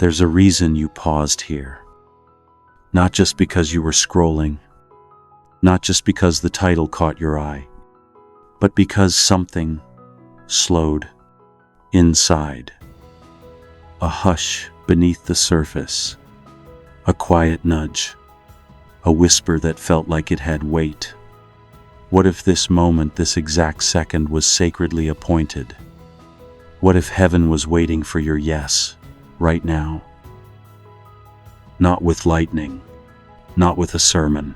There's a reason you paused here. Not just because you were scrolling, not just because the title caught your eye, but because something slowed inside. A hush beneath the surface, a quiet nudge, a whisper that felt like it had weight. What if this moment, this exact second, was sacredly appointed? What if heaven was waiting for your yes, right now? Not with lightning, not with a sermon,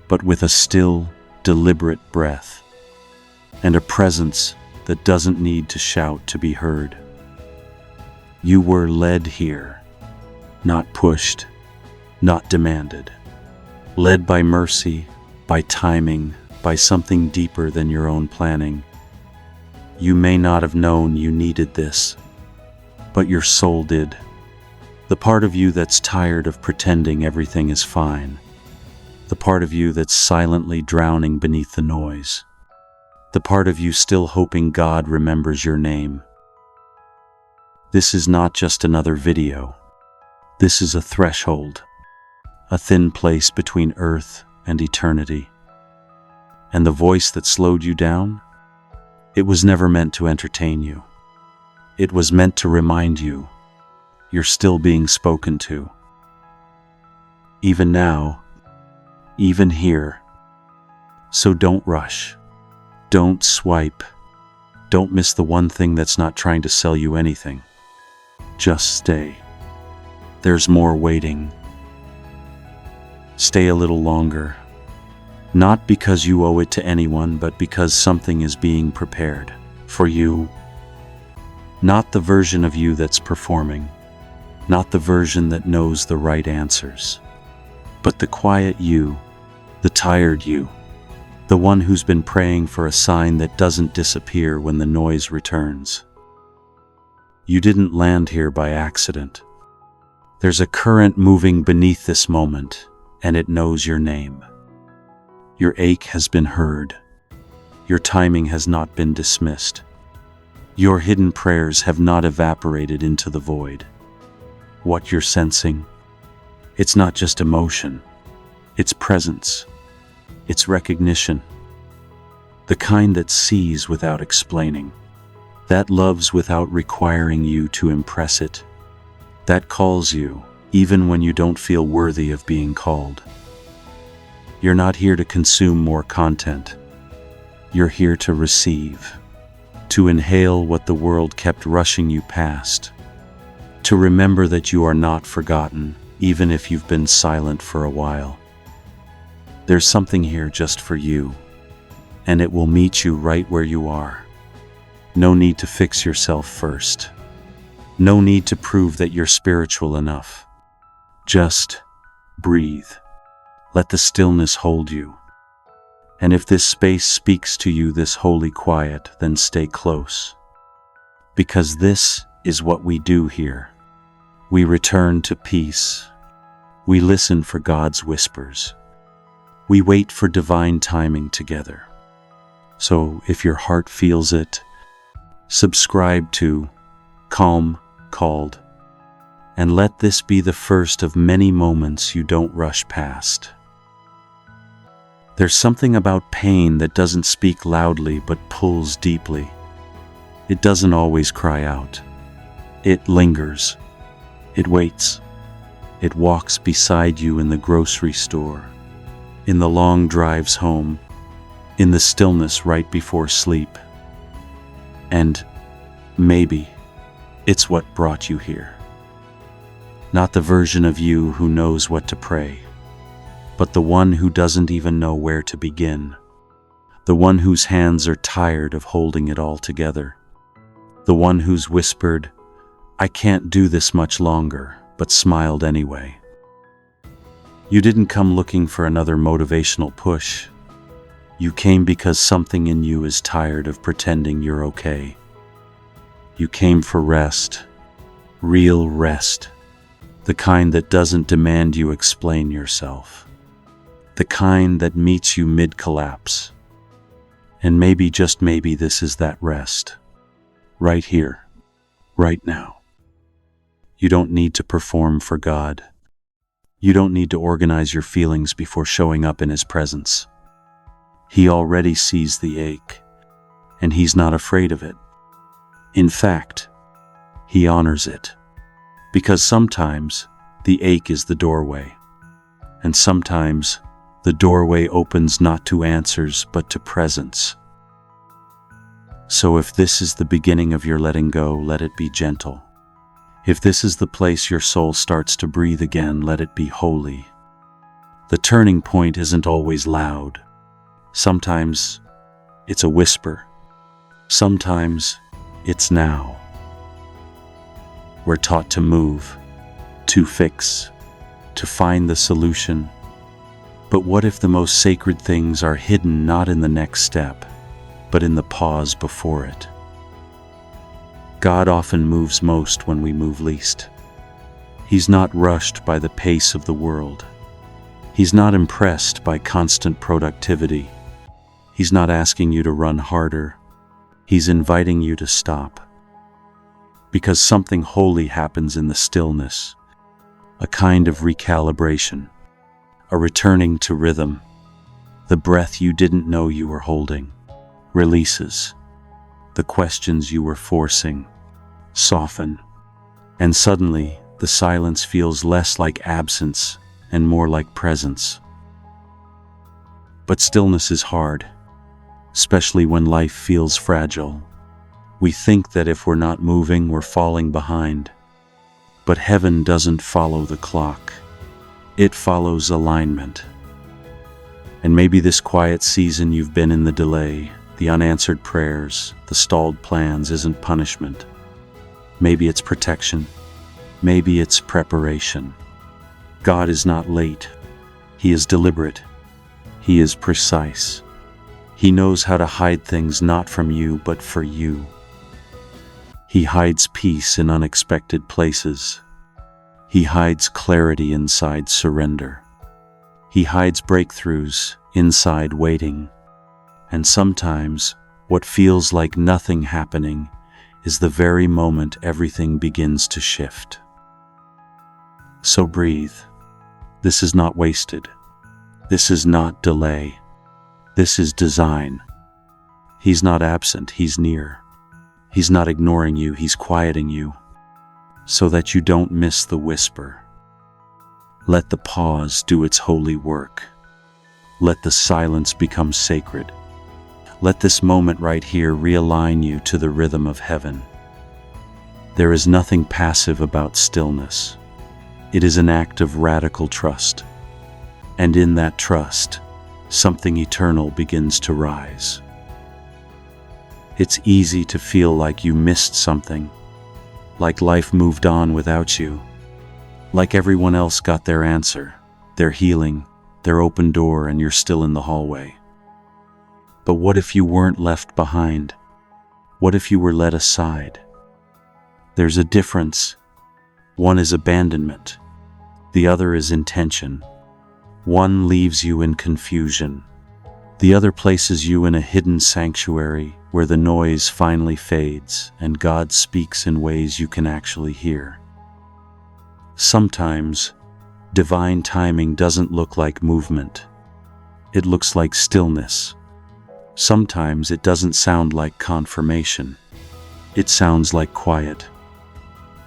but with a still, deliberate breath, and a presence that doesn't need to shout to be heard. You were led here, not pushed, not demanded. Led by mercy, by timing, by something deeper than your own planning. You may not have known you needed this, but your soul did. The part of you that's tired of pretending everything is fine. The part of you that's silently drowning beneath the noise. The part of you still hoping God remembers your name. This is not just another video. This is a threshold, a thin place between earth and eternity. And the voice that slowed you down? It was never meant to entertain you. It was meant to remind you you're still being spoken to. Even now, even here. So don't rush. Don't swipe. Don't miss the one thing that's not trying to sell you anything. Just stay. There's more waiting. Stay a little longer. Not because you owe it to anyone, but because something is being prepared for you. Not the version of you that's performing, not the version that knows the right answers, but the quiet you, the tired you, the one who's been praying for a sign that doesn't disappear when the noise returns. You didn't land here by accident. There's a current moving beneath this moment, and it knows your name. Your ache has been heard. Your timing has not been dismissed. Your hidden prayers have not evaporated into the void. What you're sensing, it's not just emotion. It's presence. It's recognition. The kind that sees without explaining. That loves without requiring you to impress it. That calls you, even when you don't feel worthy of being called. You're not here to consume more content. You're here to receive, to inhale what the world kept rushing you past, to remember that you are not forgotten, even if you've been silent for a while. There's something here just for you, and it will meet you right where you are. No need to fix yourself first. No need to prove that you're spiritual enough. Just breathe. Let the stillness hold you. And if this space speaks to you, this holy quiet, then stay close. Because this is what we do here. We return to peace. We listen for God's whispers. We wait for divine timing together. So if your heart feels it, subscribe to Calm Called, and let this be the first of many moments you don't rush past. There's something about pain that doesn't speak loudly but pulls deeply. It doesn't always cry out. It lingers. It waits. It walks beside you in the grocery store, in the long drives home, in the stillness right before sleep. And maybe it's what brought you here. Not the version of you who knows what to pray, but the one who doesn't even know where to begin. The one whose hands are tired of holding it all together. The one who's whispered, "I can't do this much longer," but smiled anyway. You didn't come looking for another motivational push. You came because something in you is tired of pretending you're okay. You came for rest, real rest, the kind that doesn't demand you explain yourself, the kind that meets you mid-collapse. And maybe, just maybe, this is that rest, right here, right now. You don't need to perform for God. You don't need to organize your feelings before showing up in His presence. He already sees the ache, and He's not afraid of it. In fact, He honors it. Because sometimes the ache is the doorway, and sometimes the doorway opens not to answers but to presence. So if this is the beginning of your letting go, let it be gentle. If this is the place your soul starts to breathe again, let it be holy. The turning point isn't always loud. Sometimes it's a whisper. Sometimes it's now. We're taught to move, to fix, to find the solution. But what if the most sacred things are hidden not in the next step, but in the pause before it? God often moves most when we move least. He's not rushed by the pace of the world. He's not impressed by constant productivity. He's not asking you to run harder. He's inviting you to stop. Because something holy happens in the stillness, a kind of recalibration, a returning to rhythm. The breath you didn't know you were holding releases. The questions you were forcing soften. And suddenly, the silence feels less like absence and more like presence. But stillness is hard, especially when life feels fragile. We think that if we're not moving, we're falling behind. But heaven doesn't follow the clock. It follows alignment. And maybe this quiet season you've been in the delay, the unanswered prayers, the stalled plans isn't punishment. Maybe it's protection. Maybe it's preparation. God is not late. He is deliberate. He is precise. He knows how to hide things not from you, but for you. He hides peace in unexpected places. He hides clarity inside surrender. He hides breakthroughs inside waiting. And sometimes, what feels like nothing happening is the very moment everything begins to shift. So breathe. This is not wasted. This is not delay. This is design. He's not absent, He's near. He's not ignoring you, He's quieting you, so that you don't miss the whisper. Let the pause do its holy work. Let the silence become sacred. Let this moment right here realign you to the rhythm of heaven. There is nothing passive about stillness. It is an act of radical trust. And in that trust, something eternal begins to rise. It's easy to feel like you missed something, like life moved on without you, like everyone else got their answer, their healing, their open door, and you're still in the hallway. But what if you weren't left behind? What if you were led aside? There's a difference. One is abandonment. The other is intention. One leaves you in confusion. The other places you in a hidden sanctuary where the noise finally fades and God speaks in ways you can actually hear. Sometimes, divine timing doesn't look like movement. It looks like stillness. Sometimes it doesn't sound like confirmation. It sounds like quiet.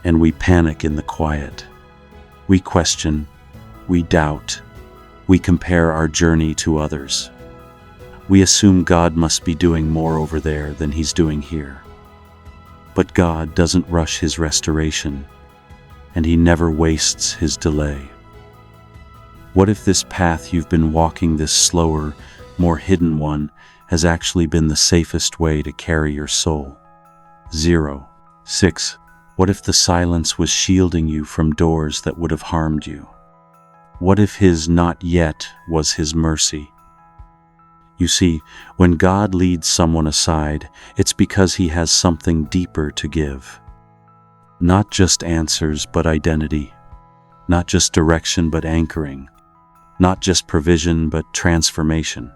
And we panic in the quiet. We question. We doubt. We compare our journey to others. We assume God must be doing more over there than He's doing here. But God doesn't rush His restoration, and He never wastes His delay. What if this path you've been walking, this slower, more hidden one, has actually been the safest way to carry your soul? 6. What if the silence was shielding you from doors that would have harmed you? What if His not yet was His mercy? You see, when God leads someone aside, it's because He has something deeper to give. Not just answers, but identity. Not just direction, but anchoring. Not just provision, but transformation.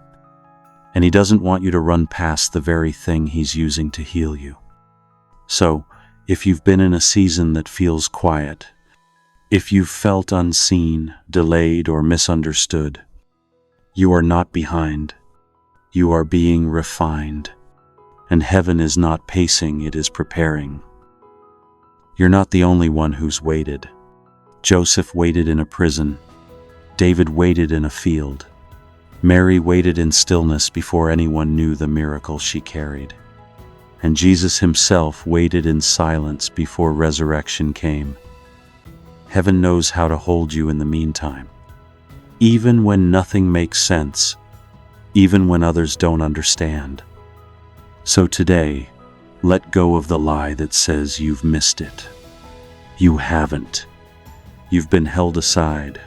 And He doesn't want you to run past the very thing He's using to heal you. So, If you've been in a season that feels quiet, if you've felt unseen, delayed, or misunderstood, you are not behind. You are being refined. And heaven is not pacing, it is preparing. You're not the only one who's waited. Joseph waited in a prison. David waited in a field. Mary waited in stillness before anyone knew the miracle she carried. And Jesus himself waited in silence before resurrection came. Heaven knows how to hold you in the meantime. Even when nothing makes sense, even when others don't understand. So today, let go of the lie that says you've missed it. You haven't. You've been held aside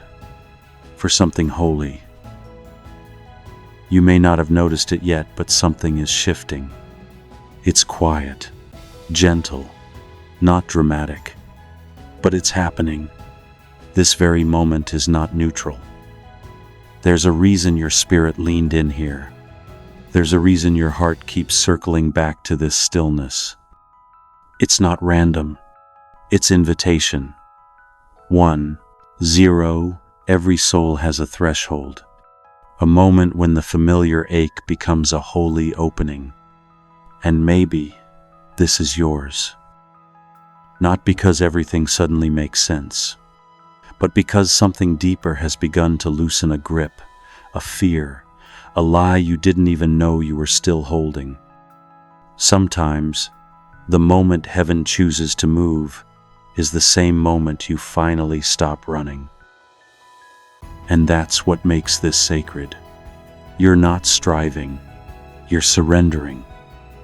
for something holy. You may not have noticed it yet, but something is shifting. It's quiet, gentle, not dramatic, but it's happening. This very moment is not neutral. There's a reason your spirit leaned in here. There's a reason your heart keeps circling back to this stillness. It's not random. It's invitation. 1, 0, every soul has a threshold. A moment when the familiar ache becomes a holy opening. And maybe this is yours. Not because everything suddenly makes sense, but because something deeper has begun to loosen a grip, a fear, a lie you didn't even know you were still holding. Sometimes, the moment heaven chooses to move is the same moment you finally stop running. And that's what makes this sacred. You're not striving, you're surrendering.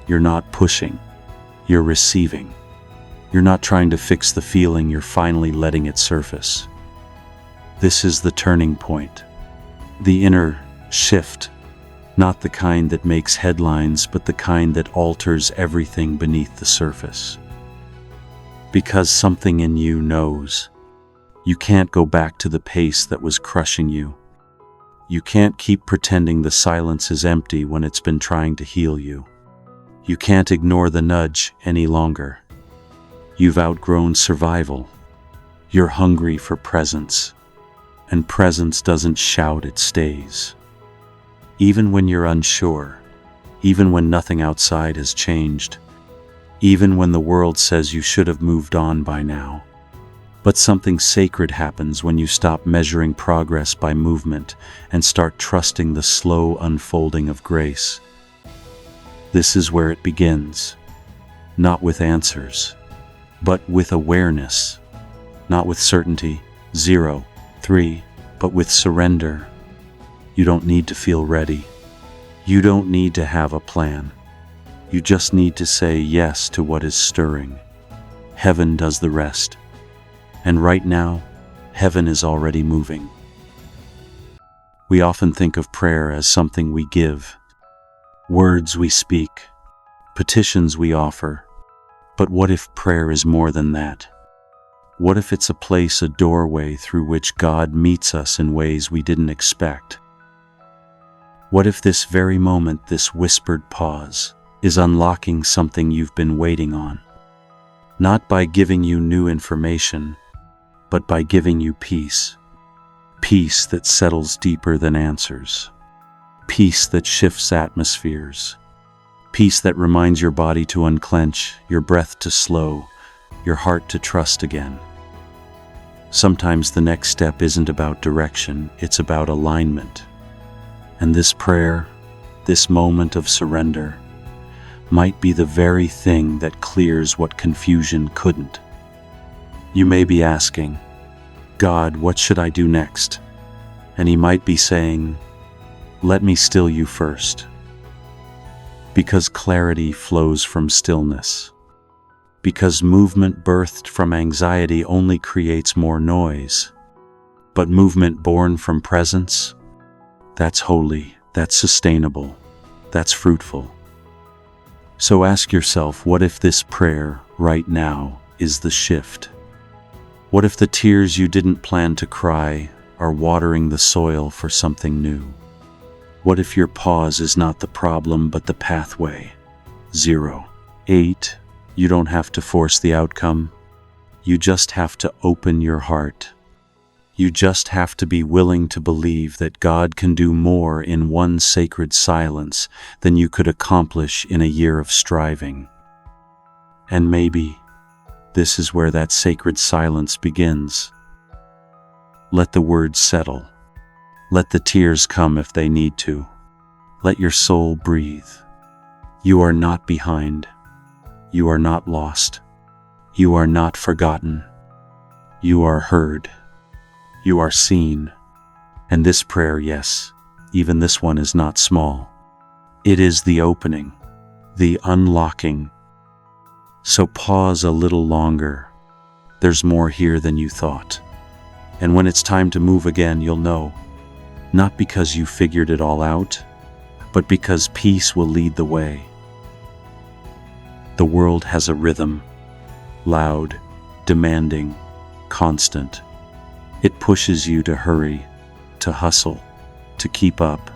You're not pushing, you're receiving. You're not trying to fix the feeling, you're finally letting it surface. This is the turning point, the inner shift, not the kind that makes headlines, but the kind that alters everything beneath the surface. Because something in you knows you can't go back to the pace that was crushing you. You can't keep pretending the silence is empty when it's been trying to heal you. You can't ignore the nudge any longer. You've outgrown survival. You're hungry for presence. And presence doesn't shout, it stays. Even when you're unsure, even when nothing outside has changed, even when the world says you should have moved on by now. But something sacred happens when you stop measuring progress by movement and start trusting the slow unfolding of grace. This is where it begins, not with answers, but with awareness, not with certainty, 0, 3, but with surrender. You don't need to feel ready. You don't need to have a plan. You just need to say yes to what is stirring. Heaven does the rest. And right now, heaven is already moving. We often think of prayer as something we give, words we speak, petitions we offer. But what if prayer is more than that? What if it's a place, a doorway through which God meets us in ways we didn't expect? What if this very moment, this whispered pause, is unlocking something you've been waiting on? Not by giving you new information, but by giving you peace. Peace that settles deeper than answers. Peace that shifts atmospheres. Peace that reminds your body to unclench, your breath to slow, your heart to trust again. Sometimes the next step isn't about direction, it's about alignment. And this prayer, this moment of surrender, might be the very thing that clears what confusion couldn't. You may be asking, God, what should I do next? And he might be saying, let me still you first. Because clarity flows from stillness. Because movement birthed from anxiety only creates more noise. But movement born from presence, that's holy, that's sustainable, that's fruitful. So ask yourself, what if this prayer right now is the shift? What if the tears you didn't plan to cry are watering the soil for something new? What if your pause is not the problem but the pathway? 0, 8, You don't have to force the outcome. You just have to open your heart. You just have to be willing to believe that God can do more in one sacred silence than you could accomplish in a year of striving. And maybe this is where that sacred silence begins. Let the words settle. Let the tears come if they need to. Let your soul breathe. You are not behind. You are not lost. You are not forgotten. You are heard. You are seen. And this prayer, yes, even this one is not small. It is the opening, the unlocking. So pause a little longer. There's more here than you thought. And when it's time to move again, you'll know, not because you figured it all out, but because peace will lead the way. The world has a rhythm, loud, demanding, constant. It pushes you to hurry, to hustle, to keep up.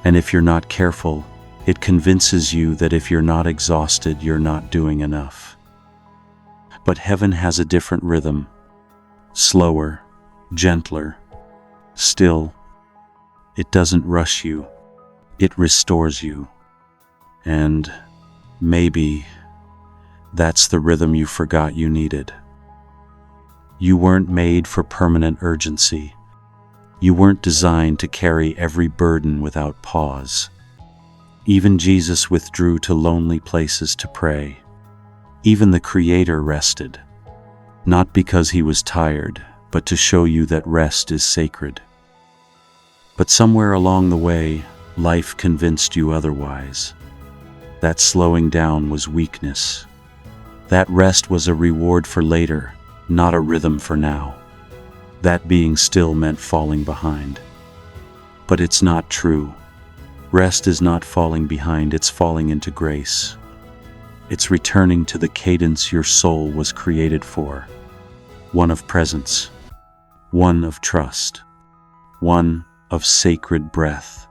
And if you're not careful, it convinces you that if you're not exhausted, you're not doing enough. But heaven has a different rhythm, slower, gentler, still. It doesn't rush you, it restores you. And maybe that's the rhythm you forgot you needed. You weren't made for permanent urgency. You weren't designed to carry every burden without pause. Even Jesus withdrew to lonely places to pray. Even the Creator rested, not because he was tired, but to show you that rest is sacred. But somewhere along the way, life convinced you otherwise. That slowing down was weakness. That rest was a reward for later, not a rhythm for now. That being still meant falling behind. But it's not true. Rest is not falling behind, it's falling into grace. It's returning to the cadence your soul was created for. One of presence, one of trust, one of sacred breath.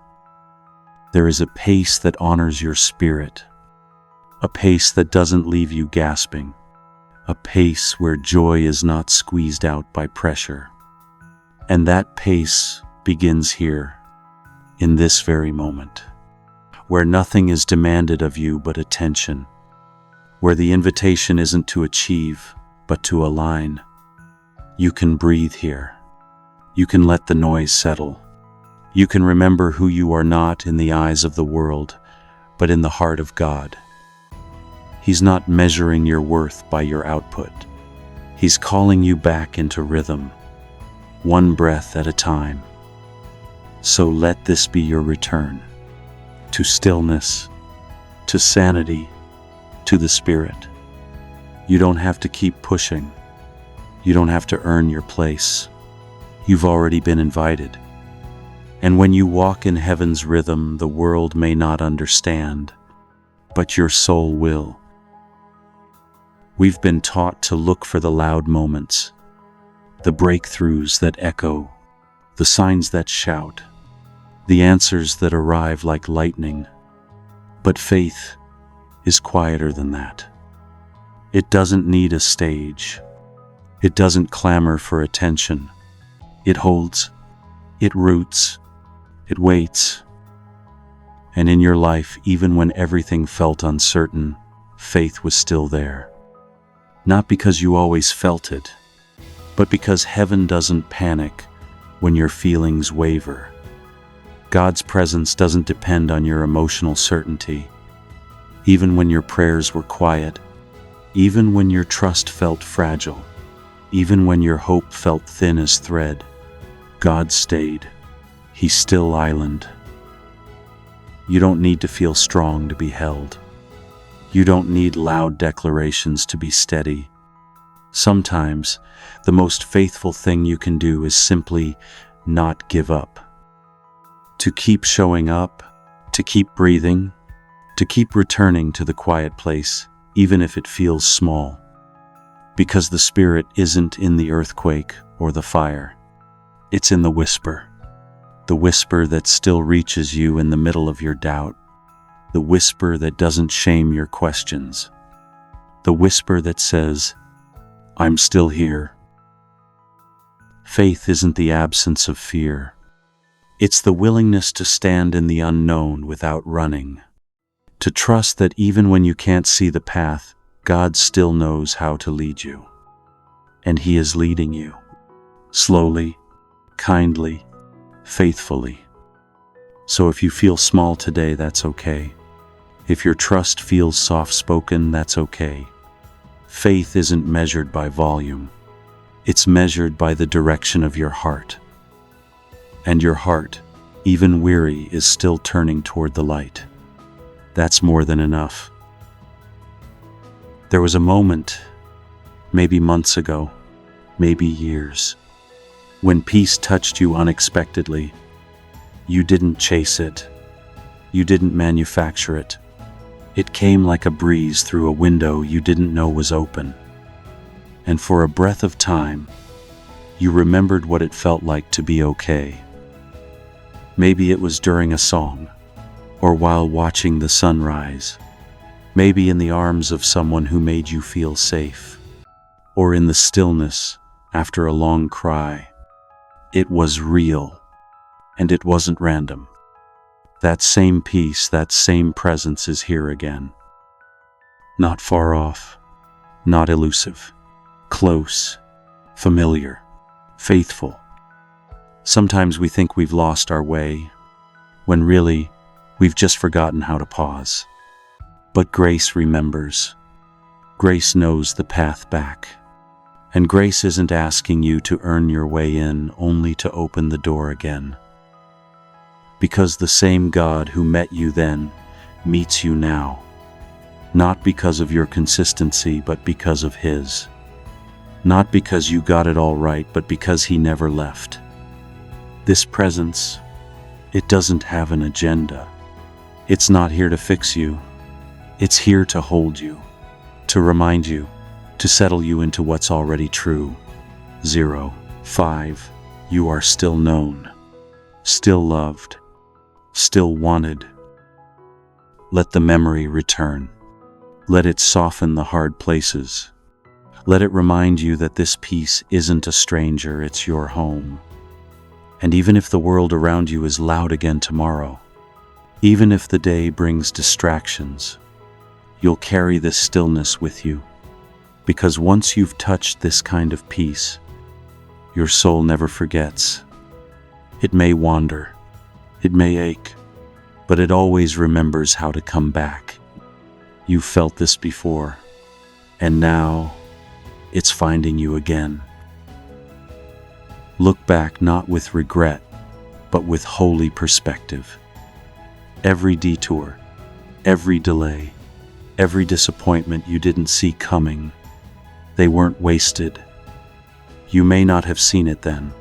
There is a pace that honors your spirit, a pace that doesn't leave you gasping, a pace where joy is not squeezed out by pressure. And that pace begins here, in this very moment, where nothing is demanded of you but attention, where the invitation isn't to achieve, but to align. You can breathe here. You can let the noise settle. You can remember who you are not in the eyes of the world, but in the heart of God. He's not measuring your worth by your output. He's calling you back into rhythm, one breath at a time. So let this be your return to stillness, to sanity, to the Spirit. You don't have to keep pushing. You don't have to earn your place. You've already been invited. And when you walk in heaven's rhythm, the world may not understand, but your soul will. We've been taught to look for the loud moments, the breakthroughs that echo, the signs that shout, the answers that arrive like lightning. But faith is quieter than that. It doesn't need a stage. It doesn't clamor for attention. It holds, it roots, it waits. And in your life, even when everything felt uncertain, faith was still there. Not because you always felt it, but because heaven doesn't panic when your feelings waver. God's presence doesn't depend on your emotional certainty. Even when your prayers were quiet, even when your trust felt fragile, even when your hope felt thin as thread, God stayed. He's still island. You don't need to feel strong to be held. You don't need loud declarations to be steady. Sometimes, the most faithful thing you can do is simply not give up. To keep showing up, to keep breathing, to keep returning to the quiet place, even if it feels small. Because the Spirit isn't in the earthquake or the fire. It's in the whisper that still reaches you in the middle of your doubt, the whisper that doesn't shame your questions, the whisper that says, "I'm still here." Faith isn't the absence of fear. It's the willingness to stand in the unknown without running. To trust that even when you can't see the path, God still knows how to lead you. And He is leading you. Slowly, kindly, faithfully. So if you feel small today, that's okay. If your trust feels soft-spoken, that's okay. Faith isn't measured by volume. It's measured by the direction of your heart. And your heart, even weary, is still turning toward the light. That's more than enough. There was a moment, maybe months ago, maybe years, when peace touched you unexpectedly. You didn't chase it. You didn't manufacture it. It came like a breeze through a window you didn't know was open. And for a breath of time, you remembered what it felt like to be okay. Maybe it was during a song, or while watching the sunrise. Maybe in the arms of someone who made you feel safe, or in the stillness after a long cry. It was real, and it wasn't random. That same peace, that same presence is here again. Not far off, not elusive, close, familiar, faithful. Sometimes we think we've lost our way, when really, we've just forgotten how to pause. But grace remembers. Grace knows the path back. And grace isn't asking you to earn your way in, only to open the door again. Because the same God who met you then meets you now. Not because of your consistency, but because of His. Not because you got it all right, but because He never left. This presence, it doesn't have an agenda. It's not here to fix you. It's here to hold you, to remind you, to settle you into what's already true. 0, 5, you are still known, still loved, still wanted. Let the memory return. Let it soften the hard places. Let it remind you that this peace isn't a stranger, it's your home. And even if the world around you is loud again tomorrow, even if the day brings distractions, you'll carry this stillness with you. Because once you've touched this kind of peace, your soul never forgets. It may wander, it may ache, but it always remembers how to come back. You've felt this before, and now it's finding you again. Look back not with regret, but with holy perspective. Every detour, every delay, every disappointment you didn't see coming, they weren't wasted. You may not have seen it then.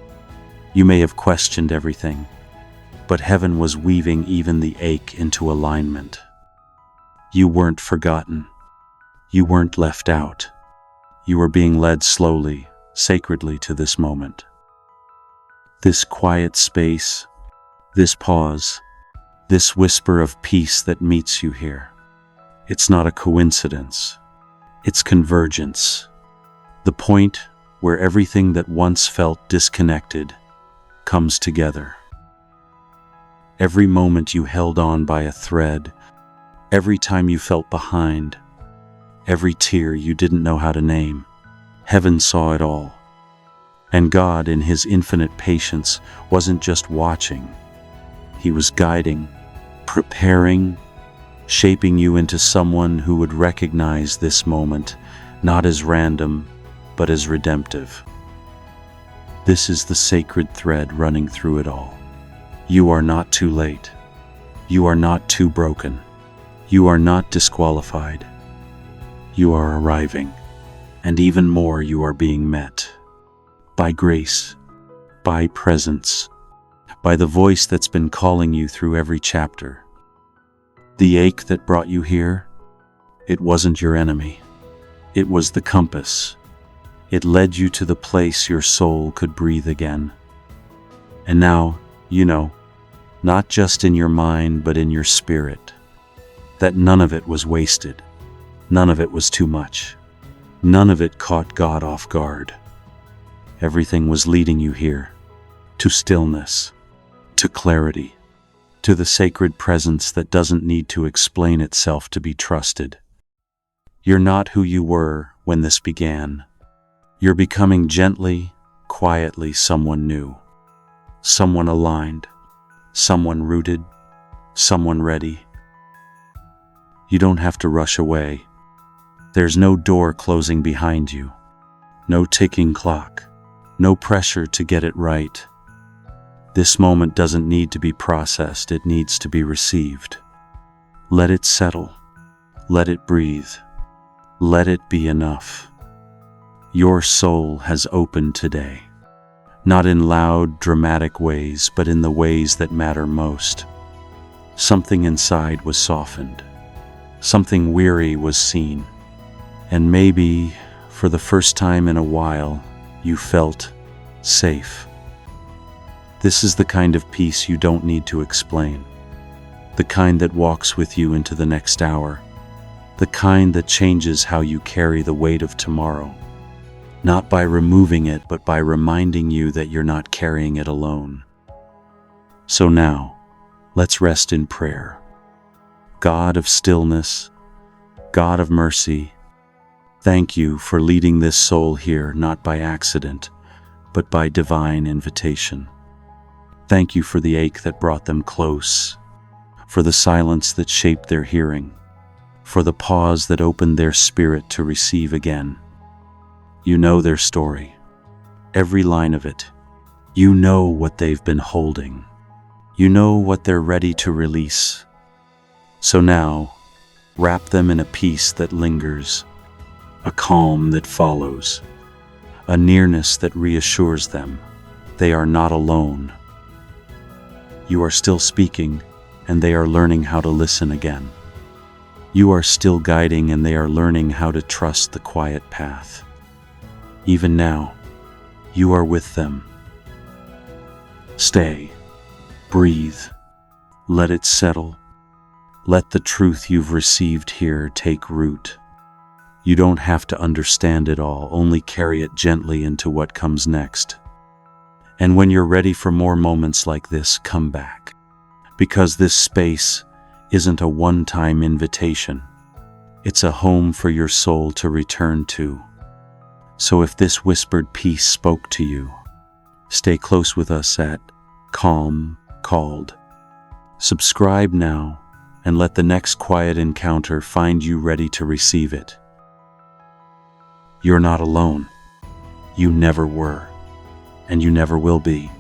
You may have questioned everything, but heaven was weaving even the ache into alignment. You weren't forgotten. You weren't left out. You were being led slowly, sacredly to this moment. This quiet space, this pause, this whisper of peace that meets you here. It's not a coincidence. It's convergence. The point where everything that once felt disconnected comes together. Every moment you held on by a thread, every time you felt behind, every tear you didn't know how to name, heaven saw it all. And God, in His infinite patience, wasn't just watching. He was guiding, preparing, shaping you into someone who would recognize this moment, not as random, but as redemptive. This is the sacred thread running through it all. You are not too late. You are not too broken. You are not disqualified. You are arriving, and even more, you are being met. By grace, by presence, by the voice that's been calling you through every chapter. The ache that brought you here, it wasn't your enemy. It was the compass. It led you to the place your soul could breathe again. And now, you know, not just in your mind but in your spirit, that none of it was wasted. None of it was too much. None of it caught God off guard. Everything was leading you here, to stillness, to clarity, to the sacred presence that doesn't need to explain itself to be trusted. You're not who you were when this began. You're becoming gently, quietly someone new, someone aligned, someone rooted, someone ready. You don't have to rush away. There's no door closing behind you, no ticking clock, no pressure to get it right. This moment doesn't need to be processed, it needs to be received. Let it settle, let it breathe, let it be enough. Your soul has opened today, not in loud, dramatic ways, but in the ways that matter most. Something inside was softened, something weary was seen, and maybe, for the first time in a while, you felt safe. This is the kind of peace you don't need to explain, the kind that walks with you into the next hour, the kind that changes how you carry the weight of tomorrow, not by removing it, but by reminding you that you're not carrying it alone. So now, let's rest in prayer. God of stillness, God of mercy, thank you for leading this soul here not by accident, but by divine invitation. Thank you for the ache that brought them close, for the silence that shaped their hearing, for the pause that opened their spirit to receive again. You know their story, every line of it. You know what they've been holding. You know what they're ready to release. So now, wrap them in a peace that lingers, a calm that follows, a nearness that reassures them they are not alone. You are still speaking, and they are learning how to listen again. You are still guiding, and they are learning how to trust the quiet path. Even now, you are with them. Stay, breathe, let it settle. Let the truth you've received here take root. You don't have to understand it all, only carry it gently into what comes next. And when you're ready for more moments like this, come back. Because this space isn't a one-time invitation. It's a home for your soul to return to. So if this whispered peace spoke to you, stay close with us at Calm Called. Subscribe now and let the next quiet encounter find you ready to receive it. You're not alone. You never were, and you never will be.